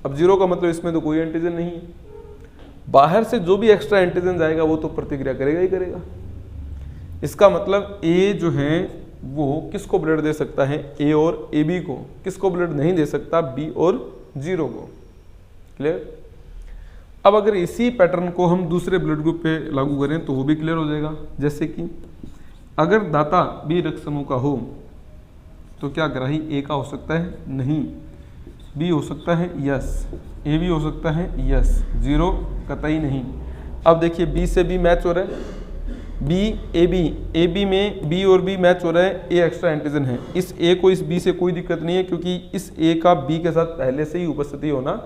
अब जीरो का मतलब इसमें तो कोई एंटीजन नहीं है। बाहर से जो भी एक्स्ट्रा एंटीजन जाएगा वो तो प्रतिक्रिया करेगा ही करेगा। इसका मतलब ए जो है वो किसको ब्लड दे सकता है, ए और ए बी को। किसको ब्लड नहीं दे सकता, बी और जीरो को। क्लियर? अब अगर इसी पैटर्न को हम दूसरे ब्लड ग्रुप पे लागू करें तो वो भी क्लियर हो जाएगा। जैसे कि अगर दाता बी रक्त समूह का हो तो क्या ग्राही ए का हो सकता है, नहीं। बी हो सकता है, यस। ए भी हो सकता है, यस। जीरो कतई नहीं। अब देखिए बी से बी मैच हो रहा है, बी ए बी में बी और बी मैच हो रहा है, ए एक्स्ट्रा एंटीजन है। इस ए को इस बी से कोई दिक्कत नहीं है क्योंकि इस ए का बी के साथ पहले से ही उपस्थिति होना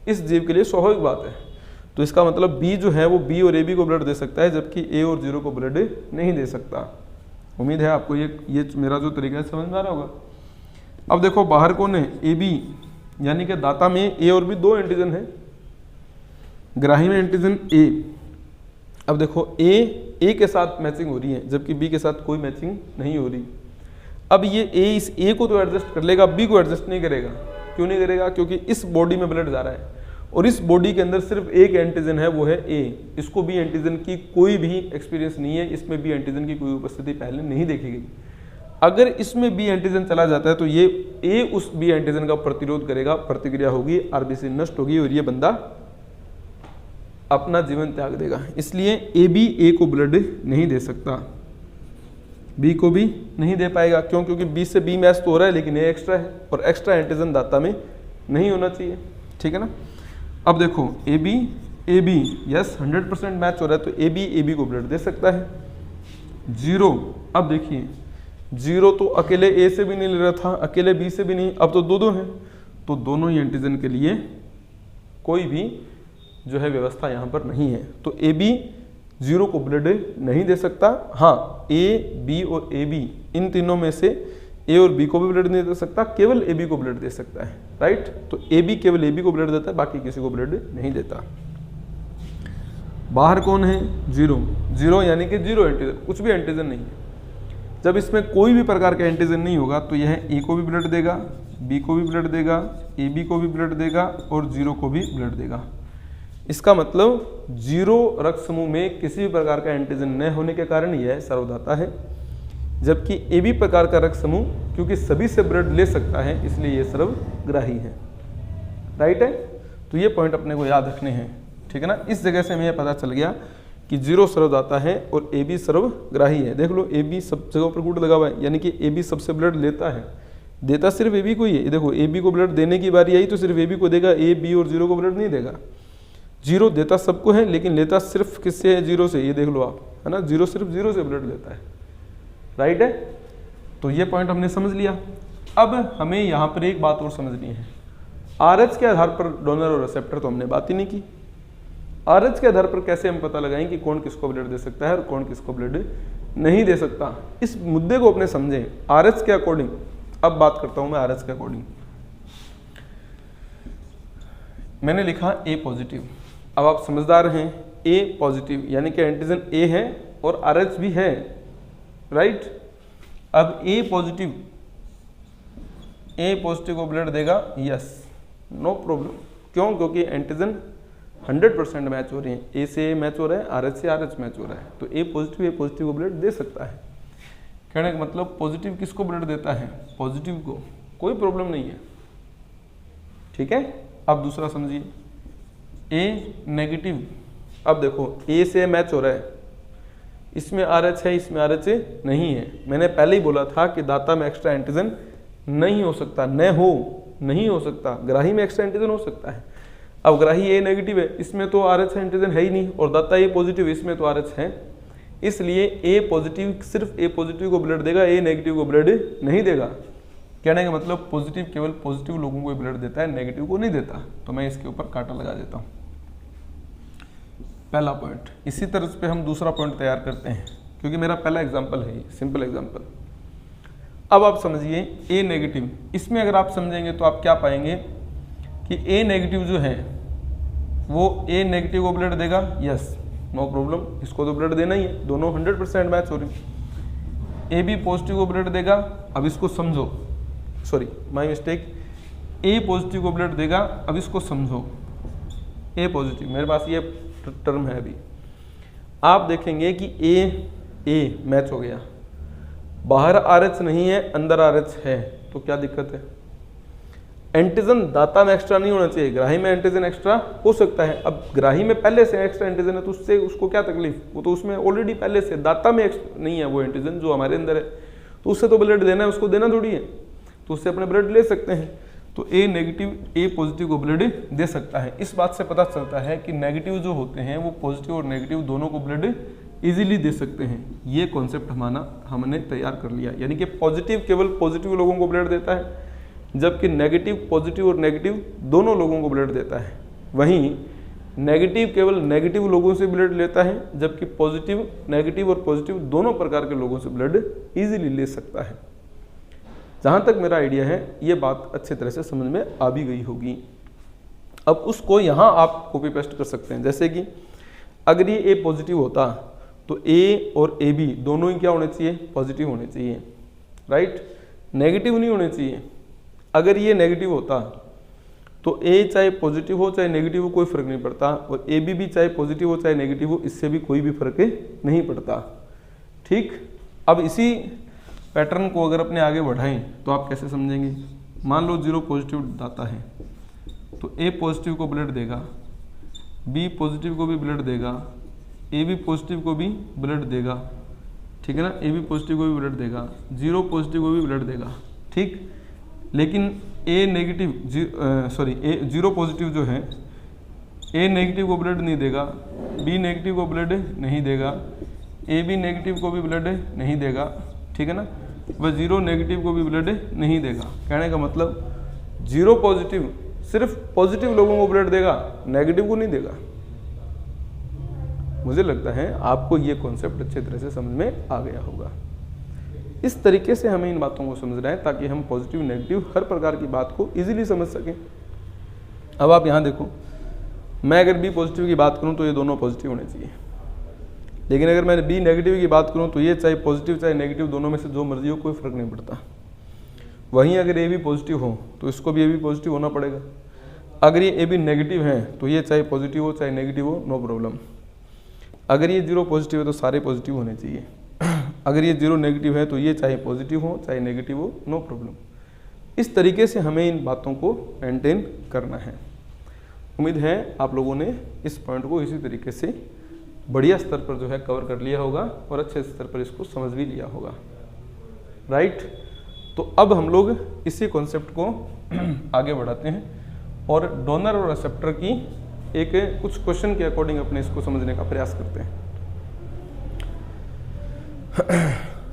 इस जीव के लिए स्वाभाविक बात है। तो इसका मतलब बी जो है वो बी और ए बी को ब्लड दे सकता है, जबकि ए और जीरो को ब्लड नहीं दे सकता। उम्मीद है आपको ये मेरा जो तरीका है समझ में आ रहा होगा। अब देखो बाहर कौन है, ए बी, यानी कि दाता में ए और बी दो एंटीजन है, ग्राही में एंटीजन ए। अब देखो ए के साथ मैचिंग हो रही है जबकि बी के साथ कोई मैचिंग नहीं हो रही। अब ये ए इस ए को तो एडजस्ट कर लेगा, बी को एडजस्ट नहीं करेगा। क्यों नहीं करेगा? क्योंकि इस बॉडी में ब्लड जा रहा है और इस बॉडी के अंदर सिर्फ एक एंटीजन है, वो है ए। इसको बी एंटीजन की कोई भी एक्सपीरियंस नहीं है, इसमें बी एंटीजन की कोई उपस्थिति पहले नहीं देखी गई। अगर इसमें बी एंटीजन चला जाता है तो ये ए उस बी एंटीजन का प्रतिरोध करेगा, प्रतिक्रिया होगी, आरबीसी नष्ट होगी और ये बंदा अपना जीवन त्याग देगा। इसलिए ए बी ए को ब्लड नहीं दे सकता, बी को भी नहीं दे पाएगा। क्यों? क्योंकि बी से बी मैच तो हो रहा है लेकिन ए एक्स्ट्रा है और एक्स्ट्रा एंटीजन दाता में नहीं होना चाहिए। ठीक है ना? अब देखो ए बी यस 100% मैच हो रहा है तो ए बी को ब्लड दे सकता है। जीरो, अब देखिए जीरो तो अकेले ए से भी नहीं ले रहा था, अकेले बी से भी नहीं, अब तो दो हैं, तो दोनों ही एंटीजन के लिए कोई भी जो है व्यवस्था यहाँ पर नहीं है। तो ए बी जीरो को ब्लड नहीं दे सकता। हाँ, ए बी और ए बी इन तीनों में से ए और बी को भी ब्लड नहीं दे सकता, केवल ए बी को ब्लड दे सकता है। राइट? तो ए बी केवल ए बी को ब्लड देता है, बाकी किसी को ब्लड नहीं देता। बाहर कौन है? जीरो यानी कि जीरो एंटीजन, कुछ भी एंटीजन नहीं है। जब इसमें कोई भी प्रकार का एंटीजन नहीं होगा तो यह ए को भी ब्लड देगा, बी को भी ब्लड देगा, ए बी को भी ब्लड देगा और जीरो को भी ब्लड देगा। इसका मतलब जीरो रक्त समूह में किसी भी प्रकार का एंटीजन न होने के कारण यह सर्वदाता है, जबकि ए बी प्रकार का रक्त समूह क्योंकि सभी से ब्लड ले सकता है इसलिए यह सर्वग्राही है। राइट है? तो ये पॉइंट अपने को याद रखने हैं। ठीक है ना? इस जगह से हमें यह पता चल गया कि जीरो सर्वदाता है और ए बी सर्वग्राही है। देख लो ए बी सब जगह पर गुड लगा हुआ है, यानी कि ए बी सबसे ब्लड लेता है, देता सिर्फ ए बी को ही है। देखो ए बी को ब्लड देने की बारी आई तो सिर्फ ए बी को देगा, ए बी और जीरो को ब्लड नहीं देगा। जीरो देता सबको है, लेकिन लेता सिर्फ किससे है? जीरो से। ये देख लो आप, है ना, जीरो सिर्फ जीरो से ब्लड लेता है, राइट है। तो ये पॉइंट हमने समझ लिया। अब हमें यहाँ पर एक बात और समझनी है, RH के आधार पर डोनर और रिसेप्टर तो हमने बात ही नहीं की। RH के आधार पर कैसे हम पता लगाएं कि कौन किसको ब्लड दे सकता है और कौन किसको ब्लड नहीं दे सकता, इस मुद्दे को अपने समझें RH के अकॉर्डिंग। अब बात करता हूं मैं RH के अकॉर्डिंग। मैंने लिखा A पॉजिटिव। अब आप समझदार हैं, A पॉजिटिव यानी कि एंटीजन A है और RH भी है, राइट। अब A पॉजिटिव को ब्लड देगा, यस, नो प्रॉब्लम। क्यों? क्योंकि एंटीजन 100% मैच हो रही है, A से A मैच हो रहा है, RH से RH मैच हो रहा है, तो A पॉजिटिव को ब्लड दे सकता है। कहने का मतलब पॉजिटिव किसको ब्लड देता है? पॉजिटिव को, कोई प्रॉब्लम नहीं है, ठीक है। अब दूसरा समझिए, A नेगेटिव। अब देखो A से मैच हो रहा है, इसमें RH है, इसमें RH नहीं है। मैंने पहले ही बोला था कि दाता में एक्स्ट्रा एंटीजन नहीं हो सकता, नहीं हो सकता, ग्राही में एक्स्ट्रा एंटीजन हो सकता है। अब ग्राही A नेगेटिव है, इसमें तो RH एंटीजन है ही नहीं, और दाता A पॉजिटिव, इसमें तो RH है, इसलिए A पॉजिटिव सिर्फ A पॉजिटिव को ब्लड देगा, A नेगेटिव को ब्लड नहीं देगा। कहने का मतलब पॉजिटिव केवल पॉजिटिव लोगों को ब्लड देता है, नेगेटिव को नहीं देता। तो मैं इसके ऊपर कांटा लगा देता हूँ, पहला पॉइंट। इसी तरह पे हम दूसरा पॉइंट तैयार करते हैं, क्योंकि मेरा पहला एग्जाम्पल है, सिंपल एग्जाम्पल। अब आप समझिए A नेगेटिव, इसमें अगर आप समझेंगे तो आप क्या पाएंगे कि A नेगेटिव जो है वो A नेगेटिव को ब्लड देगा, यस, नो प्रॉब्लम, इसको तो ब्लड देना ही है, दोनों 100% मैच हो रही। AB पॉजिटिव को ब्लड देगा, अब इसको समझो, sorry my mistake, A positive को ब्लड देगा, अब इसको समझो, A पॉजिटिव, मेरे पास ये टर्म है अभी। आप देखेंगे कि A मैच हो गया, बाहर RH नहीं है, अंदर RH है, तो क्या दिक्कत है? एंटीजन दाता में एक्स्ट्रा नहीं होना चाहिए, ग्राही में एंटीजन एक्स्ट्रा हो सकता है। अब ग्राही में पहले से एक्स्ट्रा एंटीजन है, तो उससे उसको क्या तकलीफ? वो तो उसमें ऑलरेडी पहले से दाता में नहीं है वो एंटीजन जो हमारे अंदर है, तो उससे तो ब्लड देना है, उसको देना थोड़ी है, तो उससे अपने ब्लड ले सकते हैं। तो A नेगेटिव A पॉजिटिव को ब्लड दे सकता है। इस बात से पता चलता है कि नेगेटिव जो होते हैं वो पॉजिटिव और नेगेटिव दोनों को ब्लड इजीली दे सकते हैं। ये कॉन्सेप्ट हमने तैयार कर लिया, यानी कि पॉजिटिव केवल पॉजिटिव लोगों को ब्लड देता है, जबकि नेगेटिव पॉजिटिव और नेगेटिव दोनों लोगों को ब्लड देता है। वहीं नेगेटिव केवल नेगेटिव लोगों से ब्लड लेता है, जबकि पॉजिटिव नेगेटिव और पॉजिटिव दोनों प्रकार के लोगों से ब्लड इजीली ले सकता है। जहाँ तक मेरा आइडिया है ये बात अच्छी तरह से समझ में आ भी गई होगी। अब उसको यहाँ आप कॉपी पेस्ट कर सकते हैं, जैसे कि अगर ये A पॉजिटिव होता तो A और AB दोनों ही क्या होने चाहिए? पॉजिटिव होने चाहिए, राइट, नेगेटिव नहीं होने चाहिए। अगर ये नेगेटिव होता तो A चाहे पॉजिटिव हो चाहे नेगेटिव हो कोई फर्क नहीं पड़ता, और AB भी चाहे पॉजिटिव हो चाहे नेगेटिव हो, इससे भी कोई भी फर्क नहीं पड़ता, ठीक। अब इसी पैटर्न को अगर अपने आगे बढ़ाएं तो आप कैसे समझेंगे? मान लो 0 पॉजिटिव दाता है, तो A पॉजिटिव को ब्लड देगा, B पॉजिटिव को भी ब्लड देगा, AB पॉजिटिव को भी ब्लड देगा, ठीक है ना, AB पॉजिटिव को भी ब्लड देगा, 0 पॉजिटिव को भी ब्लड देगा, ठीक। लेकिन A नेगेटिव 0 पॉजिटिव जो है A नेगेटिव को ब्लड नहीं देगा, B नेगेटिव को ब्लड नहीं देगा, AB नेगेटिव को भी ब्लड नहीं देगा, ठीक है ना, वह 0 नेगेटिव को भी ब्लड नहीं देगा। कहने का मतलब 0 पॉजिटिव सिर्फ पॉजिटिव लोगों को ब्लड देगा, नेगेटिव को नहीं देगा। मुझे लगता है आपको ये कॉन्सेप्ट अच्छे तरह से समझ में आ गया होगा। इस तरीके से हमें इन बातों को समझना है ताकि हम पॉजिटिव नेगेटिव हर प्रकार की बात को इजीली समझ सकें। अब आप यहाँ देखो, मैं अगर B पॉजिटिव की बात करूँ तो ये दोनों पॉजिटिव होने चाहिए, लेकिन अगर मैं B नेगेटिव की बात करूँ तो ये चाहे पॉजिटिव चाहे नेगेटिव दोनों में से जो मर्जी हो कोई फर्क नहीं पड़ता। वहीं अगर AB पॉजिटिव हो तो इसको भी AB पॉजिटिव होना पड़ेगा। अगर ये AB नेगेटिव है तो ये चाहे पॉजिटिव हो चाहे नेगेटिव हो, नो प्रॉब्लम। अगर ये 0 पॉजिटिव है तो सारे पॉजिटिव होने चाहिए। अगर ये 0 नेगेटिव है तो ये चाहे पॉजिटिव हो चाहे नेगेटिव हो, नो प्रॉब्लम। इस तरीके से हमें इन बातों को मेंटेन करना है। उम्मीद है आप लोगों ने इस पॉइंट को इसी तरीके से बढ़िया स्तर पर जो है कवर कर लिया होगा और अच्छे स्तर पर इसको समझ भी लिया होगा, राइट। तो अब हम लोग इसी कॉन्सेप्ट को आगे बढ़ाते हैं और डोनर और रिसेप्टर की एक कुछ क्वेश्चन के अकॉर्डिंग अपने इसको समझने का प्रयास करते हैं।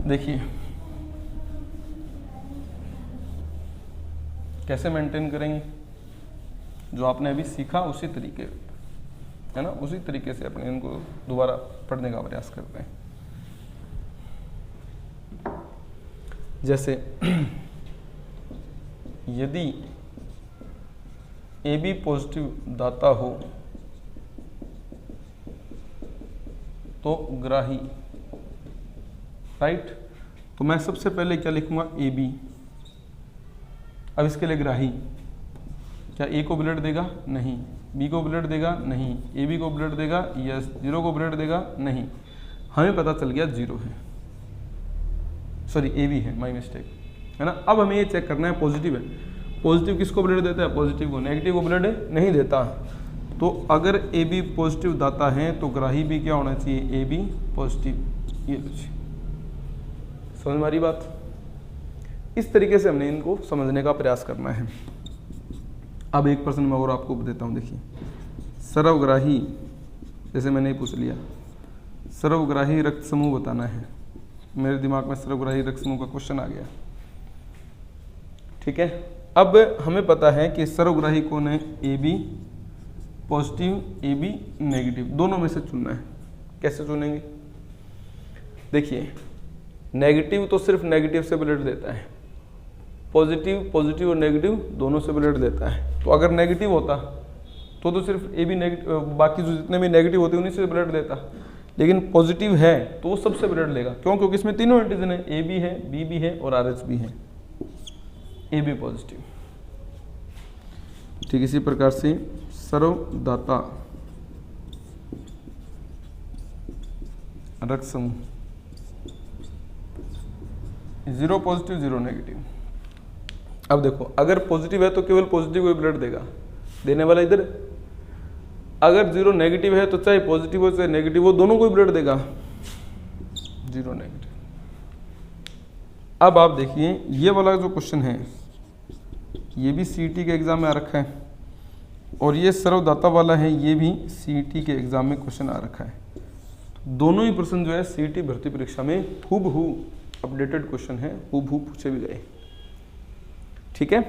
देखिए कैसे मेंटेन करेंगे, जो आपने अभी सीखा उसी तरीके, है ना, उसी तरीके से अपने इनको दोबारा पढ़ने का प्रयास करते हैं। जैसे यदि AB पॉजिटिव दाता हो तो ग्राही, राइट, तो मैं सबसे पहले क्या लिखूंगा AB। अब इसके लिए ग्राही क्या A को ब्लड देगा? नहीं। B को ब्लड देगा? नहीं। AB को ब्लड देगा? यस। 0 को ब्लड देगा? नहीं। हमें पता चल गया 0 है, सॉरी AB है, माय मिस्टेक, है ना। अब हमें ये चेक करना है पॉजिटिव है, पॉजिटिव किसको ब्लड देता है? पॉजिटिव को। नेगेटिव को ब्लड नहीं देता। तो अगर AB पॉजिटिव दाता है तो ग्राही भी क्या होना चाहिए? AB positive. ये लीजिए, समझ में आ रही बात? इस तरीके से हमने इनको समझने का प्रयास करना है। अब एक प्रश्न मैं और आपको देता हूँ, देखिए सर्वग्राही, जैसे मैंने पूछ लिया सर्वग्राही रक्त समूह बताना है, मेरे दिमाग में सर्वग्राही रक्त समूह का क्वेश्चन आ गया, ठीक है। अब हमें पता है कि सर्वग्राही कौन है? AB पॉजिटिव, AB नेगेटिव, दोनों में से चुनना है। कैसे चुनेंगे? देखिए नेगेटिव तो सिर्फ नेगेटिव से ब्लड देता है, पॉजिटिव और नेगेटिव दोनों से ब्लड देता है। तो अगर नेगेटिव होता तो सिर्फ AB नेगेटिव, बाकी जो जितने भी नेगेटिव होते उन्हीं से ब्लड देता, लेकिन पॉजिटिव है तो वो सबसे ब्लड लेगा। क्यों? क्योंकि इसमें तीनों एंटीजन है, AB है, BB है और RH भी है। AB positive. ठीक इसी प्रकार से सर्वदाता रक्त समूह 0 पॉजिटिव 0 नेगेटिव। अब देखो अगर पॉजिटिव है तो केवल पॉजिटिव को ब्लड देगा, देने वाला इधर। अगर 0 नेगेटिव है तो चाहे पॉजिटिव हो चाहे नेगेटिव हो, दोनों को ब्लड देगा, 0 नेगेटिव। अब आप देखिए ये वाला जो क्वेश्चन है ये भी CET के एग्जाम में आ रखा है, और ये सर्वदाता वाला है ये भी CET के एग्जाम में क्वेश्चन आ रखा है। दोनों ही प्रश्न जो है CET भर्ती परीक्षा में हूबहू अपडेटेड क्वेश्चन है, हूबहू पूछे भी गए, ठीक है।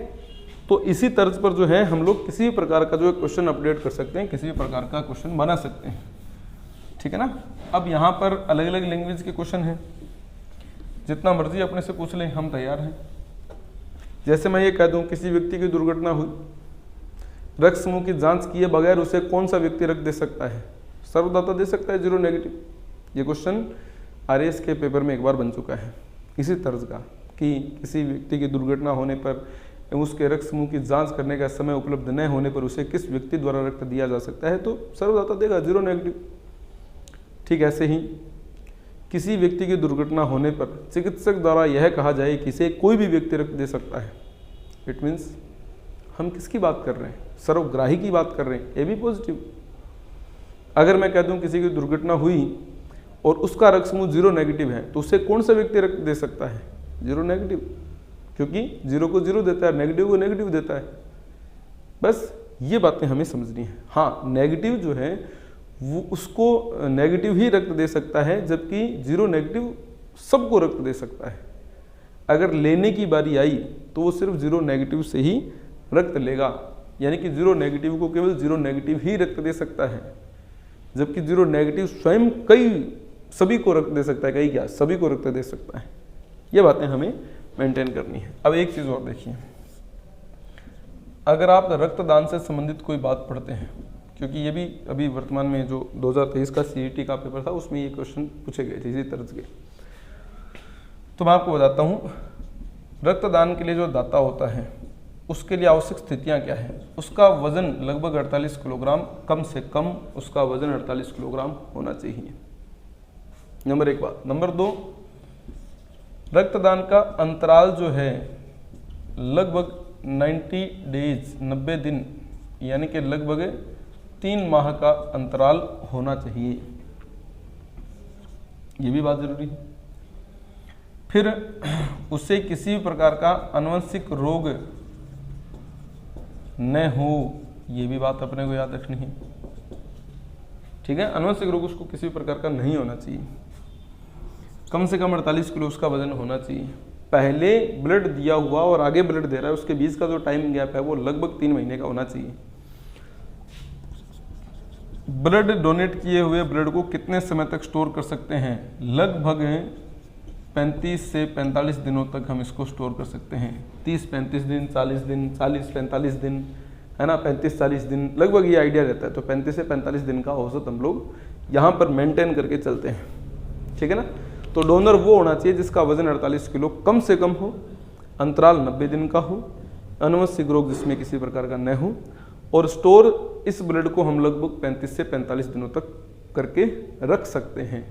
तो इसी तर्ज पर जो है हम लोग किसी भी प्रकार का जो है क्वेश्चन अपडेट कर सकते हैं, किसी भी प्रकार का क्वेश्चन बना सकते हैं, ठीक है ना। अब यहाँ पर अलग अलग लैंग्वेज के क्वेश्चन हैं, जितना मर्जी अपने से पूछ लें, हम तैयार हैं। जैसे मैं ये कह दूं किसी व्यक्ति की दुर्घटना हुई, रक्त समूह की जांच किए बगैर उसे कौन सा व्यक्ति रक्त दे सकता है? सर्वदाता दे सकता है 0 नेगेटिव। ये क्वेश्चन RAS के पेपर में एक बार बन चुका है इसी तर्ज का, कि किसी व्यक्ति की दुर्घटना होने पर उसके रक्त समूह की जांच करने का समय उपलब्ध न होने पर उसे किस व्यक्ति द्वारा रक्त दिया जा सकता है? तो सर्वदाता देगा 0 नेगेटिव। ठीक ऐसे ही किसी व्यक्ति की दुर्घटना होने पर चिकित्सक द्वारा यह कहा जाए कि इसे कोई भी व्यक्ति रक्त दे सकता है, इट मीन्स हम किसकी बात कर रहे हैं? सर्वग्राही की बात कर रहे हैं, AB पॉजिटिव। अगर मैं कह दूं किसी की दुर्घटना हुई और उसका रक्त समूह 0 नेगेटिव है तो उसे कौन सा व्यक्ति रक्त दे सकता है? 0 नेगेटिव, क्योंकि 0 को 0 देता है, नेगेटिव को नेगेटिव देता है। बस ये बातें हमें समझनी है। हाँ, नेगेटिव जो है वो उसको नेगेटिव ही रक्त दे सकता है, जबकि 0 नेगेटिव सबको रक्त दे सकता है। अगर लेने की बारी आई तो वो सिर्फ 0 नेगेटिव से ही रक्त लेगा, यानी कि 0 नेगेटिव को केवल 0 नेगेटिव ही रक्त दे सकता है, जबकि 0 नेगेटिव स्वयं सभी को रक्त दे सकता है, कई क्या सभी को रक्त दे सकता है। ये बातें हमें मेंटेन करनी है। अब एक चीज़ और देखिए, अगर आप रक्तदान से संबंधित कोई बात पढ़ते हैं, क्योंकि ये भी अभी वर्तमान में जो 2023 का CET का पेपर था उसमें ये क्वेश्चन पूछे गए थे इसी तरह के, तो मैं आपको बताता हूँ रक्तदान के लिए जो दाता होता है उसके लिए आवश्यक स्थितियाँ क्या है। उसका वजन लगभग 48 किलोग्राम, कम से कम उसका वजन 48 किलोग्राम होना चाहिए, नंबर 1 बात। नंबर 2, रक्तदान का अंतराल जो है लगभग 90 डेज, 90 दिन, यानी कि लगभग 3 माह का अंतराल होना चाहिए, ये भी बात जरूरी है। फिर उसे किसी भी प्रकार का आनुवंशिक रोग न हो, ये भी बात अपने को याद रखनी है। ठीक है। आनुवंशिक रोग उसको किसी भी प्रकार का नहीं होना चाहिए, कम से कम 48 किलो उसका वजन होना चाहिए। पहले ब्लड दिया हुआ और आगे ब्लड दे रहा है उसके बीच का जो टाइम गैप है वो लगभग 3 महीने का होना चाहिए। ब्लड डोनेट किए हुए ब्लड को कितने समय तक स्टोर कर सकते हैं? लगभग 35 से 45 दिनों तक हम इसको स्टोर कर सकते हैं। 30-35 दिन, 40 दिन, 40-45 दिन, है ना, 35-40 दिन, लगभग ये आइडिया रहता है। तो 35 से 45 दिन का औसत हम लोग यहाँ पर मेंटेन करके चलते हैं, ठीक है ना। तो डोनर वो होना चाहिए जिसका वजन 48 किलो कम से कम हो, अंतराल 90 दिन का हो, आनुवंशिक रोग जिसमें किसी प्रकार का न हो, और स्टोर इस ब्लड को हम लगभग 35 से 45 दिनों तक करके रख सकते हैं।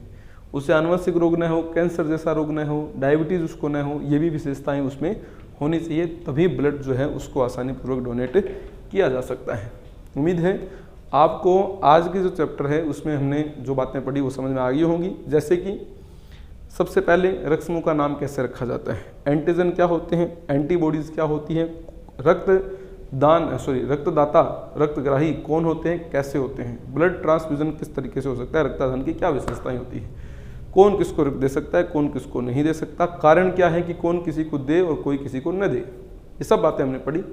उसे आनुवंशिक रोग न हो, कैंसर जैसा रोग न हो, डायबिटीज़ उसको न हो, ये भी विशेषताएं उसमें होनी चाहिए, तभी ब्लड जो है उसको आसानीपूर्वक डोनेट किया जा सकता है। उम्मीद है आपको आज की जो चैप्टर है उसमें हमने जो बातें पढ़ी वो समझ में आ गई होंगी। जैसे कि सबसे पहले रक्त समूह का नाम कैसे रखा जाता है, एंटीजन क्या होते हैं, एंटीबॉडीज़ क्या होती हैं, रक्तदाता रक्तग्राही कौन होते हैं, कैसे होते हैं, ब्लड ट्रांसफ्यूजन किस तरीके से हो सकता है, रक्तदान की क्या विशेषताएं होती है, कौन किसको रक्त दे सकता है, कौन किसको नहीं दे सकता, कारण क्या है कि कौन किसी को दे और कोई किसी को न दे, ये सब बातें हमने पढ़ी।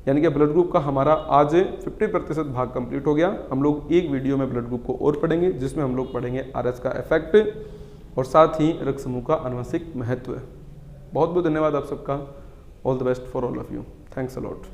यानी कि ब्लड ग्रुप का हमारा आज 50% भाग कंप्लीट हो गया। हम लोग एक वीडियो में ब्लड ग्रुप को और पढ़ेंगे जिसमें हम लोग पढ़ेंगे आरएच का इफेक्ट और साथ ही रक्त समूह का आनुवंशिक महत्व। बहुत बहुत धन्यवाद आप सबका। All the best for all of you. Thanks a lot.